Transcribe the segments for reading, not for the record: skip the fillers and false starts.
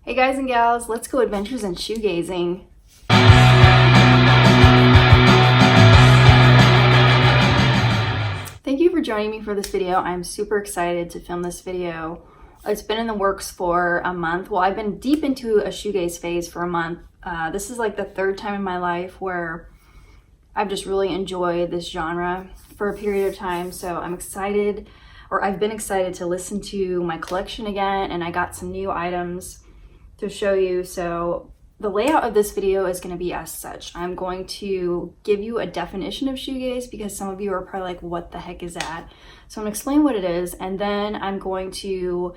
Hey guys and gals, let's go adventures in shoegazing. Thank you for joining me for this video. I'm super excited to film this video. It's been in the works for a month. Well, I've been deep into a shoegaze phase for a month. This is like the third time in my life where I've just really enjoyed this genre for a period of time. So I'm excited, or I've been excited to listen to my collection again, and I got some new items to show you. So the layout of this video is going to be as such. I'm going to give you a definition of shoegaze because some of you are probably like, what the heck is that? So I'm going to explain what it is, and then I'm going to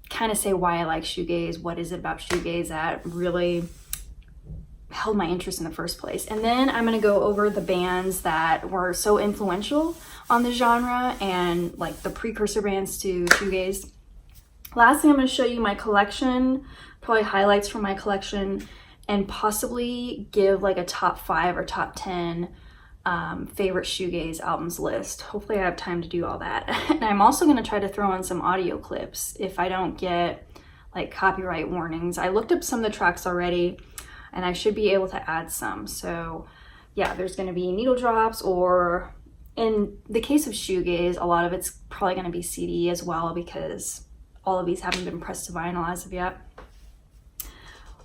kind of say why I like shoegaze, what is it about shoegaze that really held my interest in the first place. And then I'm going to go over the bands that were so influential on the genre and like the precursor bands to shoegaze. Lastly, I'm going to show you my collection, probably highlights from my collection, and possibly give like a top 5 or top 10 favorite shoegaze albums list. Hopefully I have time to do all that. And I'm also going to try to throw in some audio clips if I don't get like copyright warnings. I looked up some of the tracks already and I should be able to add some. So yeah, there's going to be needle drops, or in the case of shoegaze, a lot of it's probably going to be CD as well because all of these haven't been pressed to vinyl as of yet.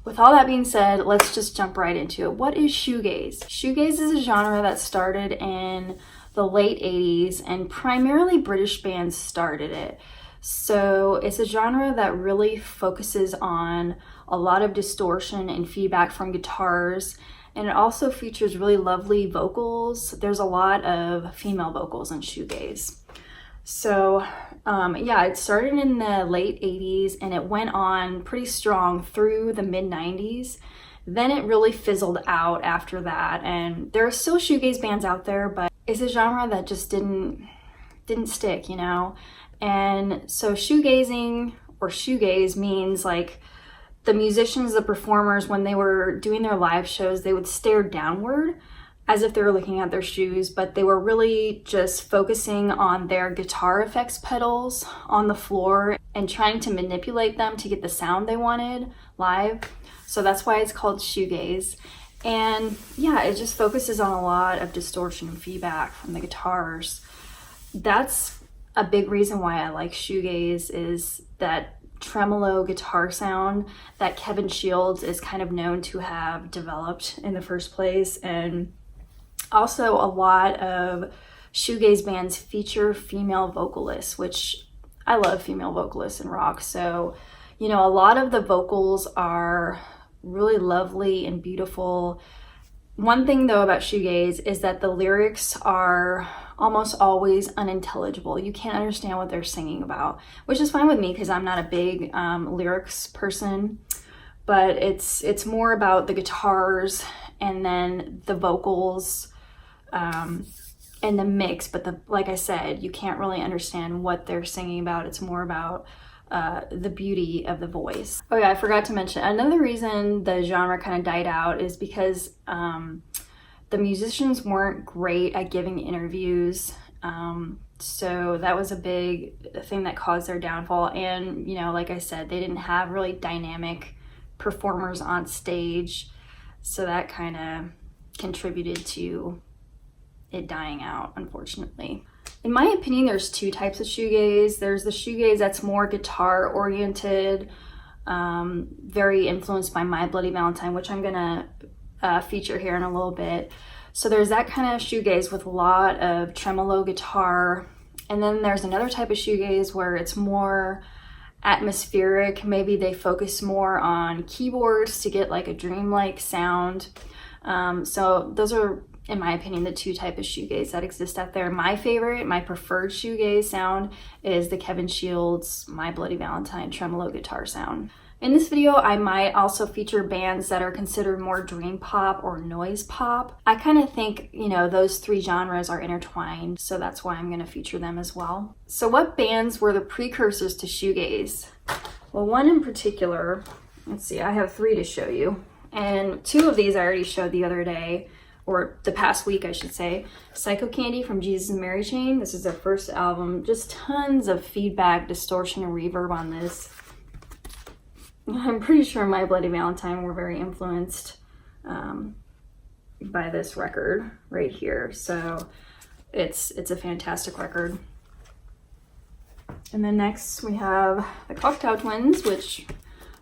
With all that being said, let's just jump right into it. What is shoegaze? Shoegaze is a genre that started in the late 80s, and primarily British bands started it. So it's a genre that really focuses on a lot of distortion and feedback from guitars, and it also features really lovely vocals. There's a lot of female vocals in shoegaze. So yeah, it started in the late 80s and it went on pretty strong through the mid 90s. Then it really fizzled out after that, and there are still shoegaze bands out there, but it's a genre that just didn't stick, you know? And so shoegazing, or shoegaze, means like the musicians, the performers, when they were doing their live shows, they would stare downward as if they were looking at their shoes, but they were really just focusing on their guitar effects pedals on the floor and trying to manipulate them to get the sound they wanted live. So that's why it's called shoegaze. And yeah, it just focuses on a lot of distortion and feedback from the guitars. That's a big reason why I like shoegaze, is that tremolo guitar sound that Kevin Shields is kind of known to have developed in the first place. And also, a lot of shoegaze bands feature female vocalists, which I love female vocalists in rock. So, you know, a lot of the vocals are really lovely and beautiful. One thing though about shoegaze is that the lyrics are almost always unintelligible. You can't understand what they're singing about, which is fine with me because I'm not a big lyrics person, but it's more about the guitars and then the vocals and the mix. But like I said, you can't really understand what they're singing about. It's more about the beauty of the voice. Oh yeah, I forgot to mention, another reason the genre kind of died out is because the musicians weren't great at giving interviews. So that was a big thing that caused their downfall. And, you know, like I said, they didn't have really dynamic performers on stage. So that kind of contributed to it dying out, unfortunately. In my opinion, there's two types of shoegaze. There's the shoegaze that's more guitar oriented, very influenced by My Bloody Valentine, which I'm gonna feature here in a little bit. So there's that kind of shoegaze with a lot of tremolo guitar. And then there's another type of shoegaze where it's more atmospheric. Maybe they focus more on keyboards to get like a dreamlike sound. So those are, in my opinion, the two types of shoegaze that exist out there. My favorite, my preferred shoegaze sound is the Kevin Shields My Bloody Valentine tremolo guitar sound. In this video, I might also feature bands that are considered more dream pop or noise pop. I kind of think, you know, those three genres are intertwined, so that's why I'm going to feature them as well. So what bands were the precursors to shoegaze? Well, one in particular, let's see, I have 3 to show you. And 2 of these I already showed the other day, or the past week, I should say. Psycho Candy from Jesus and Mary Chain. This is their first album. Just tons of feedback, distortion, and reverb on this. I'm pretty sure My Bloody Valentine were very influenced by this record right here. So it's a fantastic record. And then next we have the Cocktail Twins, which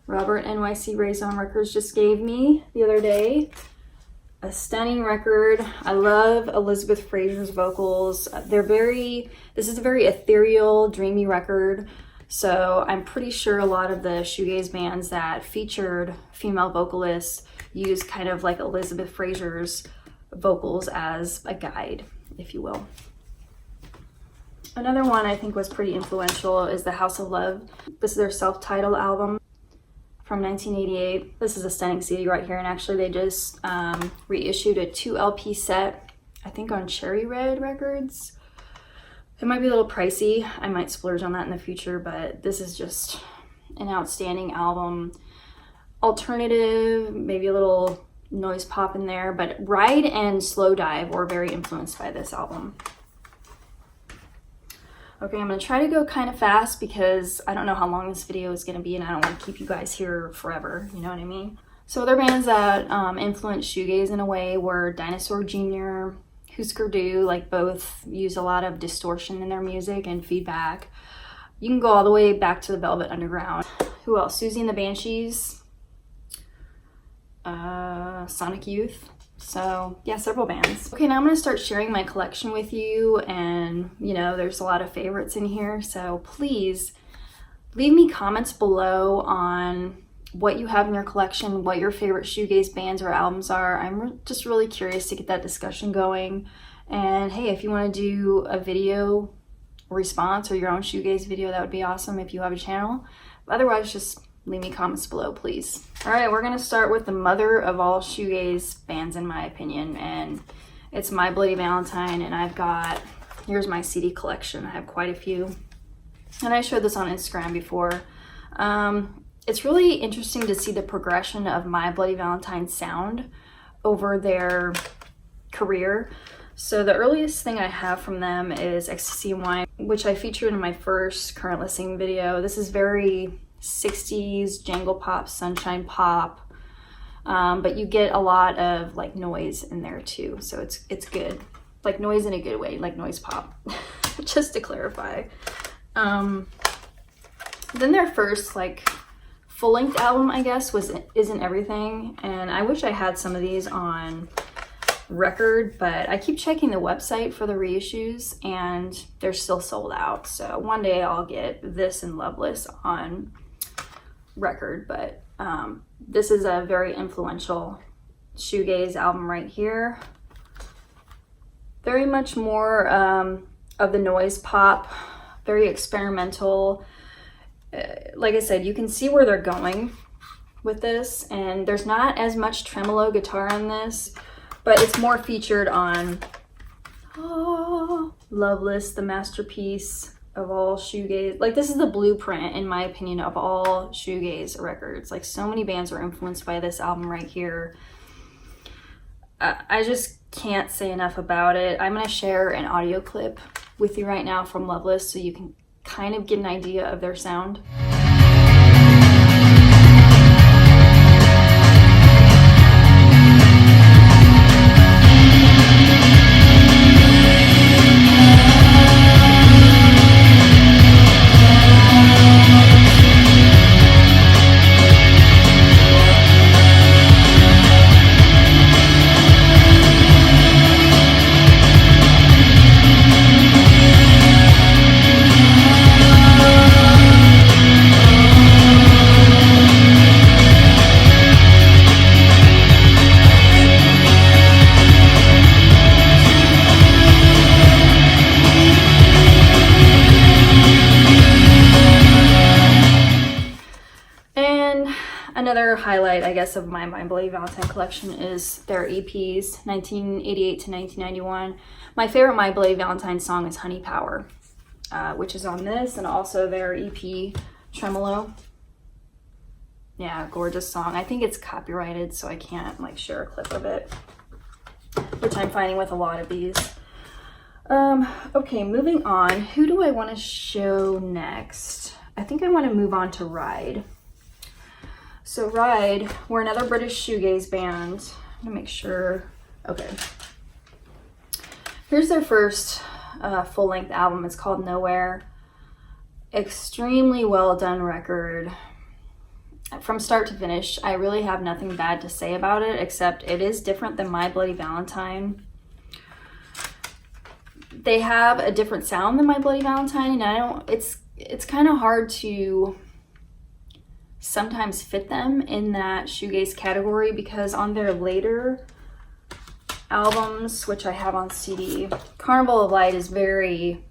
Robert NYC Raison Records just gave me the other day. A stunning record. I love Elizabeth Fraser's vocals. This is a very ethereal, dreamy record. So I'm pretty sure a lot of the shoegaze bands that featured female vocalists use kind of like Elizabeth Fraser's vocals as a guide, if you will. Another one I think was pretty influential is the House of Love. This is their self-titled album from 1988. This is a stunning CD right here, and actually they just reissued a 2 LP set, I think on Cherry Red Records. It might be a little pricey. I might splurge on that in the future, but this is just an outstanding album. Alternative, maybe a little noise pop in there, but Ride and Slowdive were very influenced by this album. Okay, I'm gonna try to go kind of fast because I don't know how long this video is gonna be and I don't want to keep you guys here forever, you know what I mean? So other bands that influenced shoegaze in a way were Dinosaur Jr., Husker Du, like both use a lot of distortion in their music and feedback. You can go all the way back to the Velvet Underground. Who else? Susie and the Banshees, Sonic Youth. So yeah, several bands. Okay, now I'm gonna start sharing my collection with you, and you know, there's a lot of favorites in here, so please leave me comments below on what you have in your collection, what your favorite shoegaze bands or albums are. I'm just really curious to get that discussion going. And hey, if you want to do a video response or your own shoegaze video, that would be awesome if you have a channel. But otherwise, just leave me comments below, please. All right, we're gonna start with the mother of all shoegaze bands in my opinion, and it's My Bloody Valentine. And here's my CD collection. I have quite a few, and I showed this on Instagram before. It's really interesting to see the progression of My Bloody Valentine's sound over their career. So the earliest thing I have from them is Ecstasy and Wine, which I featured in my first current listening video. This is very 60s jangle pop, sunshine pop, but you get a lot of like noise in there too, so it's good, like noise in a good way, like noise pop. Just to clarify. Then their first like full-length album, I guess, was Isn't Everything, and I wish I had some of these on record, but I keep checking the website for the reissues and they're still sold out. So one day I'll get this and Loveless on record, but this is a very influential shoegaze album right here. Very much more of the noise pop, very experimental. Like I said, you can see where they're going with this, and there's not as much tremolo guitar in this, but it's more featured on Loveless, the masterpiece of all shoegaze. Like, this is the blueprint, in my opinion, of all shoegaze records. Like, so many bands were influenced by this album right here. I just can't say enough about it. I'm going to share an audio clip with you right now from Loveless so you can kind of get an idea of their sound. Another highlight, I guess, of my My Bloody Valentine collection is their EPs, 1988 to 1991. My favorite My Bloody Valentine song is Honey Power, which is on this, and also their EP, Tremolo. Yeah, gorgeous song. I think it's copyrighted, so I can't like share a clip of it, which I'm finding with a lot of these. Okay, moving on. Who do I want to show next? I think I want to move on to Ride. So Ride, we're another British shoegaze band. I'm gonna make sure, okay. Here's their first full-length album. It's called Nowhere. Extremely well done record. From start to finish, I really have nothing bad to say about it, except it is different than My Bloody Valentine. They have a different sound than My Bloody Valentine, and it's kind of hard to sometimes fit them in that shoegaze category, because on their later albums, which I have on CD, Carnival of Light is very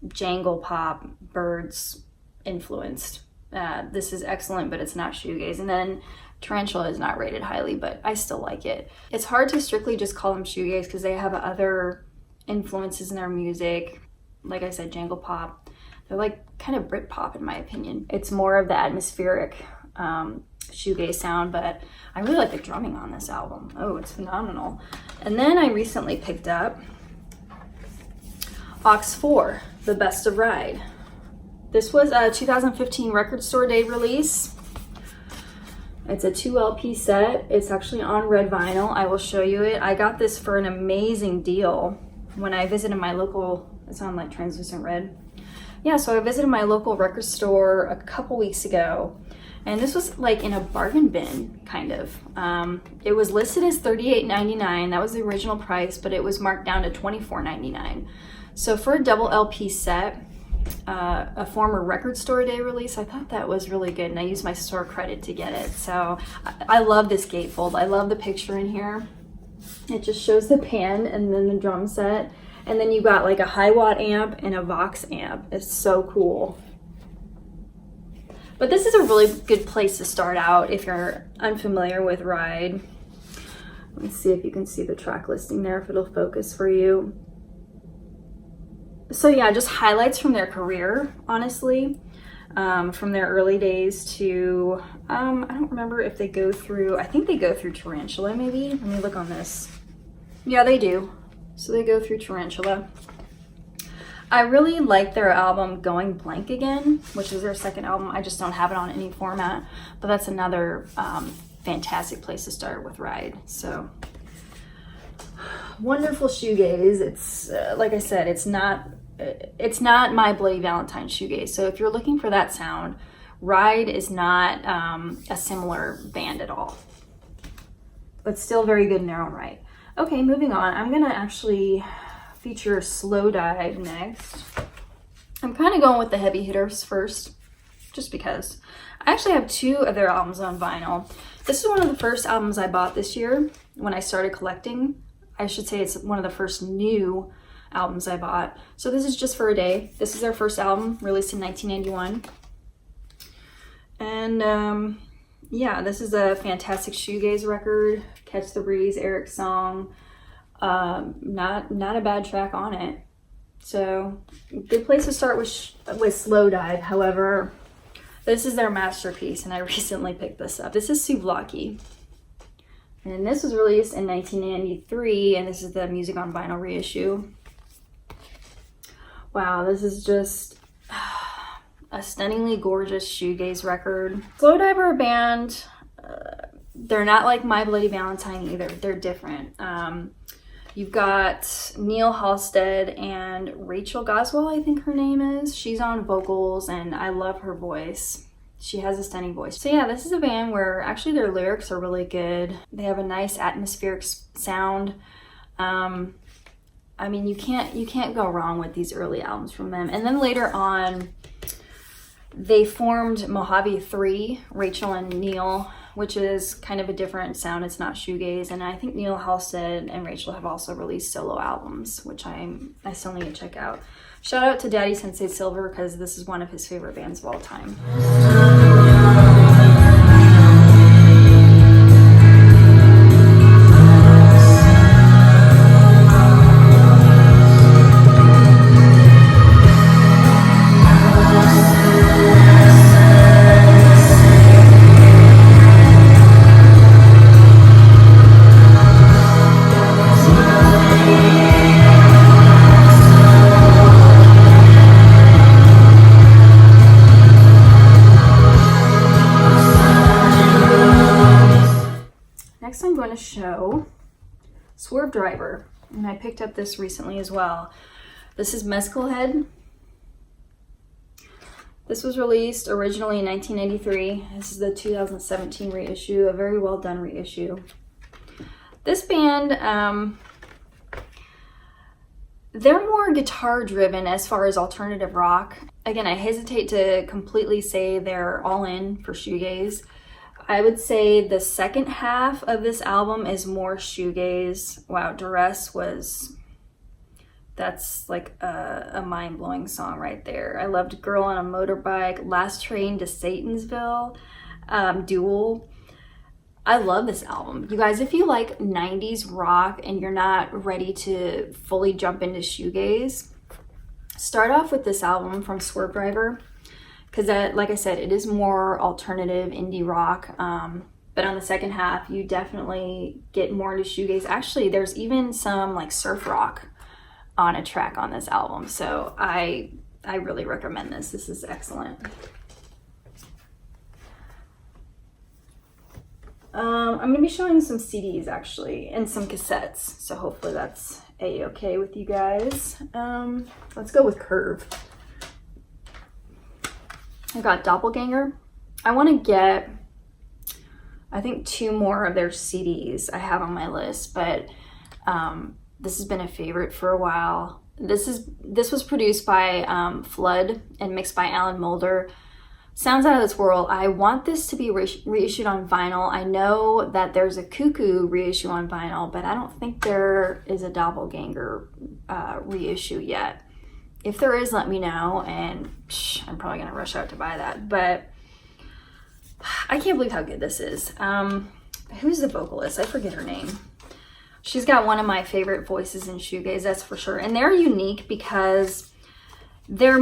jangle pop, Birds influenced. This is excellent, but it's not shoegaze. And then Tarantula is not rated highly, but I still like it. It's hard to strictly just call them shoegaze because they have other influences in their music. Like I said, jangle pop. They're like kind of Brit pop in my opinion. It's more of the atmospheric shoegaze sound, but I really like the drumming on this album. Oh, it's phenomenal. And then I recently picked up Argh 4, The Best of Ride. This was a 2015 Record Store Day release. It's a 2 LP set. It's actually on red vinyl. I will show you it. I got this for an amazing deal when I visited my local, it's on like translucent red. Yeah, so I visited my local record store a couple weeks ago, and this was like in a bargain bin, kind of. It was listed as $38.99. That was the original price, but it was marked down to $24.99. So for a double LP set, a former Record Store Day release, I thought that was really good, and I used my store credit to get it. So I love this gatefold. I love the picture in here. It just shows the pan and then the drum set, and then you got like a high watt amp and a Vox amp. It's so cool. But this is a really good place to start out if you're unfamiliar with Ride. Let me see if you can see the track listing there, if it'll focus for you. So yeah, just highlights from their career, honestly, from their early days to, I don't remember if they go through, I think they go through Tarantula maybe. Let me look on this. Yeah, they do. So they go through Tarantula. I really like their album Going Blank Again, which is their second album. I just don't have it on any format, but that's another fantastic place to start with Ride. So wonderful shoegaze. It's like I said, it's not My Bloody Valentine shoegaze. So if you're looking for that sound, Ride is not a similar band at all, but still very good in their own right. Okay, moving on. I'm gonna actually feature Slowdive next. I'm kind of going with the heavy hitters first, just because. I actually have 2 of their albums on vinyl. This is one of the first albums I bought this year when I started collecting. I should say it's one of the first new albums I bought. So this is Just for a Day. This is their first album, released in 1991. And yeah, this is a fantastic shoegaze record. Catch the Breeze, Eric's song. Not a bad track on it. So good place to start with Slowdive. However, this is their masterpiece, and I recently picked this up. This is Souvlaki. And this was released in 1993, and this is the Music on Vinyl reissue. Wow, this is just a stunningly gorgeous shoegaze record. Slowdive are a band. They're not like My Bloody Valentine either. They're different. You've got Neil Halstead and Rachel Goswell, I think her name is. She's on vocals, and I love her voice. She has a stunning voice. So yeah, this is a band where actually their lyrics are really good. They have a nice atmospheric sound. I mean, you can't go wrong with these early albums from them. And then later on, they formed Mojave 3, Rachel and Neil, which is kind of a different sound. It's not shoegaze. And I think Neil Halstead and Rachel have also released solo albums, which I still need to check out. Shout out to Daddy Sensei Silver, because this is one of his favorite bands of all time. Next I'm going to show Swervedriver, and I picked up this recently as well. This is Mescal Head. This was released originally in 1993. This is the 2017 reissue, a very well done reissue. This band, they're more guitar driven as far as alternative rock. Again, I hesitate to completely say they're all in for shoegaze. I would say the second half of this album is more shoegaze. Wow, Duress that's like a mind-blowing song right there. I loved Girl on a Motorbike, Last Train to Satansville, Duel. I love this album. You guys, if you like 90s rock and you're not ready to fully jump into shoegaze, start off with this album from Swervedriver, because that, like I said, it is more alternative indie rock. But on the second half, you definitely get more into shoegaze. Actually, there's even some like surf rock on a track on this album. So I really recommend this. This is excellent. I'm going to be showing some CDs actually and some cassettes. So hopefully that's a-okay with you guys. Let's go with Curve. I got Doppelganger. I want to get, I think, 2 more of their CDs I have on my list, but this has been a favorite for a while. This was produced by Flood and mixed by Alan Moulder. Sounds out of this world. I want this to be reissued on vinyl. I know that there's a Cuckoo reissue on vinyl, but I don't think there is a Doppelganger reissue yet. If there is, let me know, and I'm probably gonna rush out to buy that. But I can't believe how good this is. Who's the vocalist? I forget her name. She's got one of my favorite voices in shoegaze, that's for sure. And they're unique because their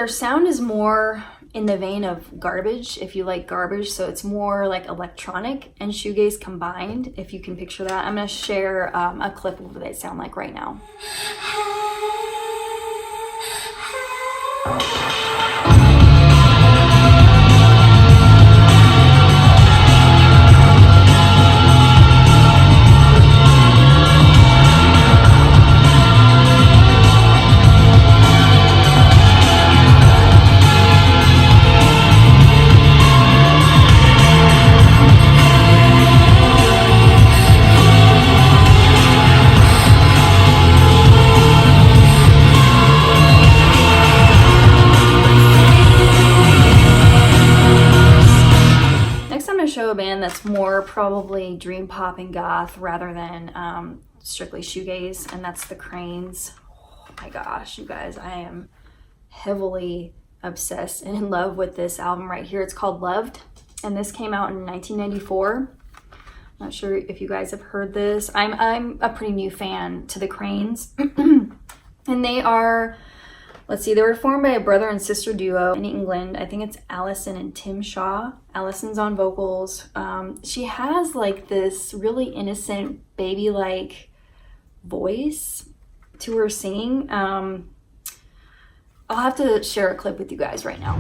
sound is more in the vein of Garbage, if you like Garbage. So it's more like electronic and shoegaze combined, if you can picture that. I'm gonna share a clip of what they sound like right now. A band that's more probably dream pop and goth rather than strictly shoegaze, and that's the Cranes. Oh my gosh, you guys, I am heavily obsessed and in love with this album right here. It's called Loved, and this came out in 1994. Not sure if you guys have heard this. I'm a pretty new fan to the Cranes. And they are, let's see, they were formed by a brother and sister duo in England. I think it's Alison and Tim Shaw. Alison's on vocals. She has like this really innocent, baby-like voice to her singing. I'll have to share a clip with you guys right now.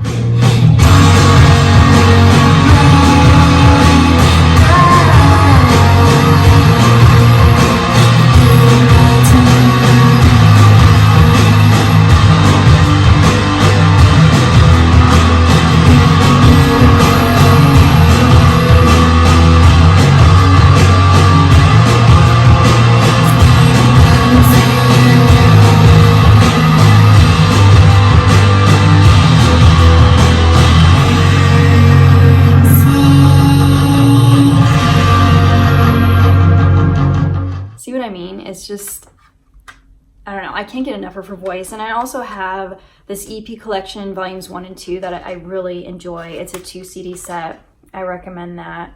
Just, I don't know, I can't get enough of her voice. And I also have this EP collection, volumes 1 and 2, that I really enjoy. It's a 2 CD set. I recommend that.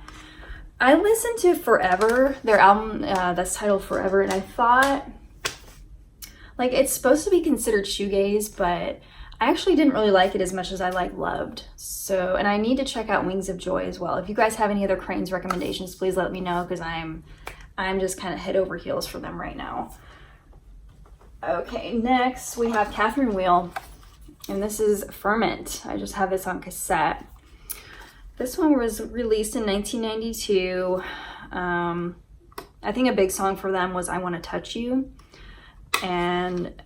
I listened to Forever, their album that's titled Forever, and I thought, like, it's supposed to be considered shoegaze, but I actually didn't really like it as much as I like Loved. So, and I need to check out Wings of Joy as well. If you guys have any other Cranes recommendations, please let me know, because I'm just kind of head over heels for them right now. Okay, next we have Catherine Wheel, and this is Ferment. I just have this on cassette. This one was released in 1992. I think a big song for them was I Want to Touch You. And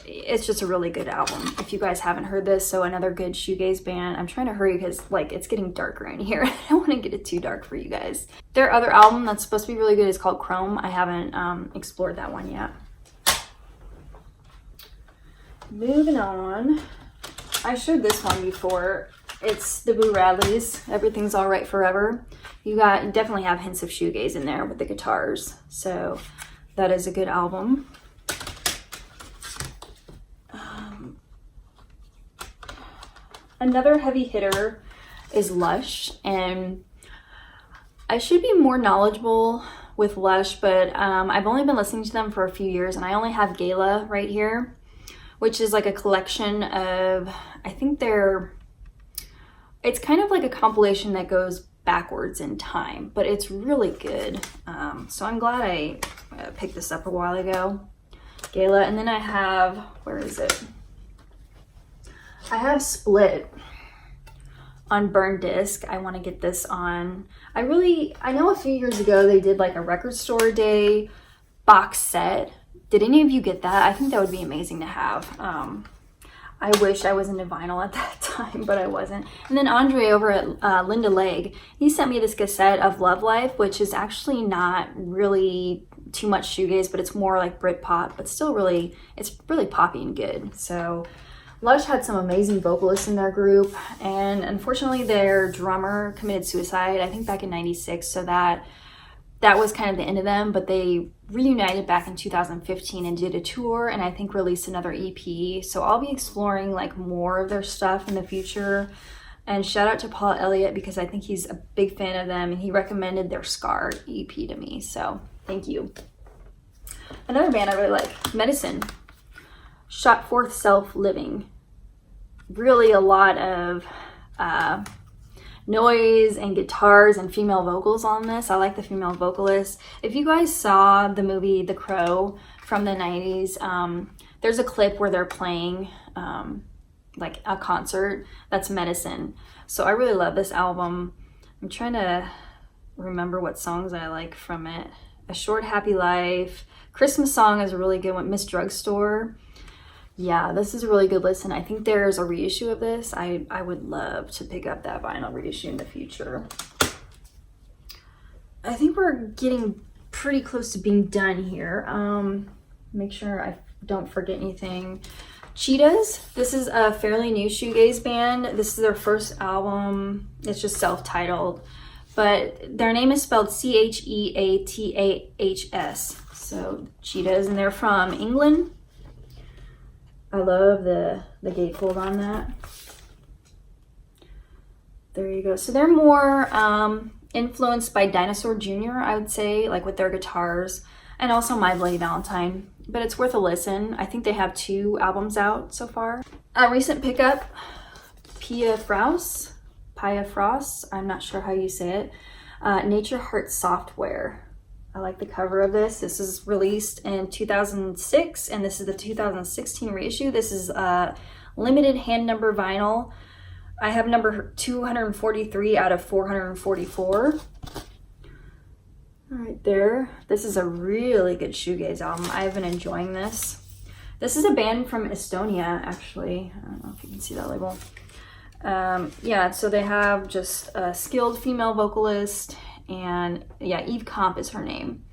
it's just a really good album if you guys haven't heard this. So another good shoegaze band. I'm trying to hurry because like it's getting darker in here. I don't want to get it too dark for you guys. Their other album that's supposed to be really good is called Chrome. I haven't explored that one yet. Moving on, I showed this one before. It's the Boo Radleys, Everything's Alright Forever. You definitely have hints of shoegaze in there with the guitars, so that is a good album. Another heavy hitter is Lush, and I should be more knowledgeable with Lush, but I've only been listening to them for a few years, and I only have Gala right here, which is like a collection of, I think it's kind of like a compilation that goes backwards in time, but it's really good. So I'm glad I picked this up a while ago. Gala, and then I have, where is it? I have Split on burn disc. I want to get this on. I know a few years ago they did like a record store day box set. Did any of you get that? I think that would be amazing to have. I wish I was into vinyl at that time, but I wasn't. And then Andre over at Linda Legg, he sent me this cassette of Love Life, which is actually not really too much shoegaze, but it's more like Britpop, but still really, it's really poppy and good. So Lush had some amazing vocalists in their group, and unfortunately their drummer committed suicide, I think back in '96, so that was kind of the end of them, but they reunited back in 2015 and did a tour, and I think released another EP. So I'll be exploring like more of their stuff in the future. And shout out to Paul Elliott because I think he's a big fan of them, and he recommended their Scar EP to me, so thank you. Another band I really like, Medicine, Shot Forth Self Living. Really a lot of noise and guitars and female vocals on this. I like the female vocalists. If you guys saw the movie The Crow from the 90s, there's a clip where they're playing like a concert. That's Medicine. So I really love this album. I'm trying to remember what songs I like from it. A Short Happy Life. Christmas Song is a really good one. Miss Drugstore. Yeah, this is a really good listen. I think there's a reissue of this. I would love to pick up that vinyl reissue in the future. I think we're getting pretty close to being done here. Make sure I don't forget anything. Cheetahs. This is a fairly new shoegaze band. This is their first album. It's just self-titled, but their name is spelled Cheatahs. So Cheetahs, and they're from England. I love the gatefold on that. There you go. So they're more influenced by Dinosaur Jr., I would say, like with their guitars, and also My Bloody Valentine. But it's worth a listen. I think they have 2 albums out so far. A recent pickup, Pia Fraus. I'm not sure how you say it. Nature Heart Software. I like the cover of this. This is released in 2006, and this is the 2016 reissue. This is a limited hand number vinyl. I have number 243 out of 444. Right there. This is a really good shoegaze album. I've been enjoying this. This is a band from Estonia, actually. I don't know if you can see that label. Yeah, so they have just a skilled female vocalist, and yeah, Eve Comp is her name.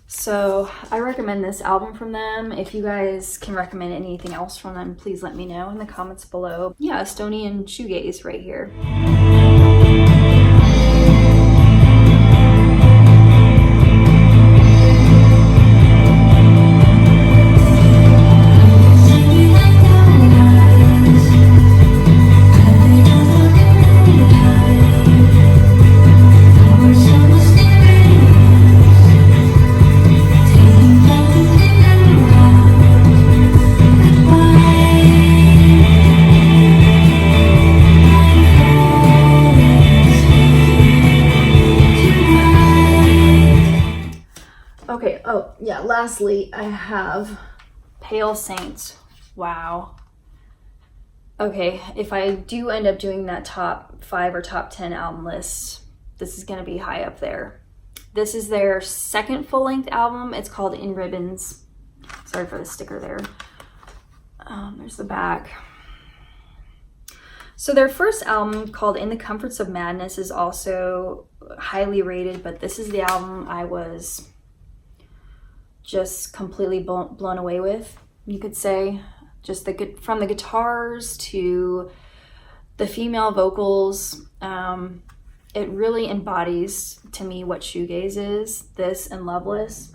So I recommend this album from them. If you guys can recommend anything else from them, please let me know in the comments below. Yeah, Estonian shoegaze right here. Okay, oh yeah, lastly, I have Pale Saints. Wow. Okay, if I do end up doing that top 5 or top 10 album list, this is gonna be high up there. This is their second full-length album. It's called In Ribbons. Sorry for the sticker there. There's the back. So their first album, called In the Comforts of Madness, is also highly rated, but this is the album I was just completely blown away with, you could say. Just from the guitars to the female vocals, it really embodies to me what shoegaze is, this and Loveless.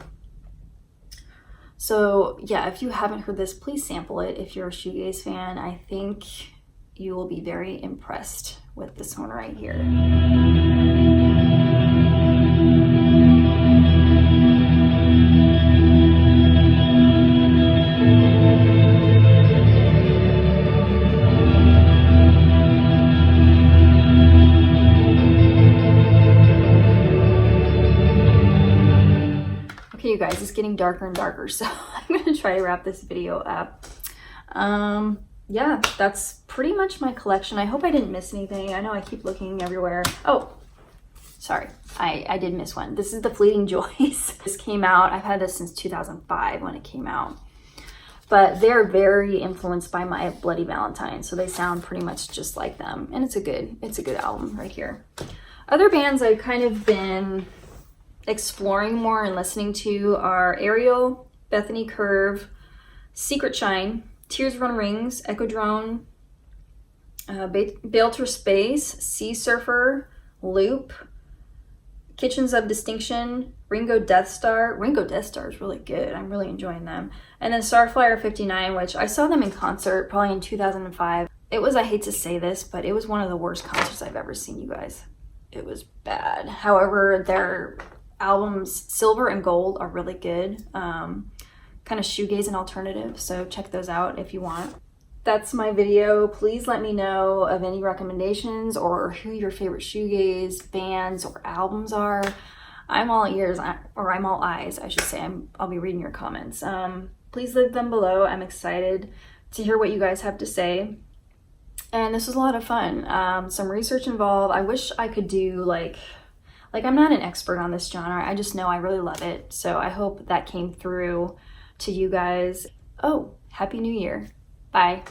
So yeah, if you haven't heard this, please sample it. If you're a shoegaze fan, I think you will be very impressed with this one right here. Okay, you guys, it's getting darker and darker, so I'm gonna try to wrap this video up. Yeah, that's pretty much my collection. I hope I didn't miss anything. I know I keep looking everywhere. Oh, sorry, I did miss one. This is the Fleeting Joys. This came out, I've had this since 2005 when it came out. But they're very influenced by My Bloody Valentine, so they sound pretty much just like them. And it's a good album right here. Other bands I've kind of been exploring more and listening to are Ariel, Bethany Curve, Secret Shine, Tears Run Rings, Echo Drone, Bailter Space, Sea Surfer, Loop, Kitchens of Distinction, Ringo Death Star. Ringo Death Star is really good. I'm really enjoying them. And then Starflyer 59, which I saw them in concert probably in 2005. It was, I hate to say this, but it was one of the worst concerts I've ever seen, you guys. It was bad. However, their albums Silver and Gold are really good. Kind of shoegaze and alternative, so check those out if you want. That's my video. Please let me know of any recommendations or who your favorite shoegaze bands or albums are. I'm all ears, or I'm all eyes, I should say. I'll be reading your comments. Please leave them below. I'm excited to hear what you guys have to say. And this was a lot of fun. Some research involved. I wish I could do like I'm not an expert on this genre. I just know I really love it. So I hope that came through to you guys. Oh, Happy New Year. Bye.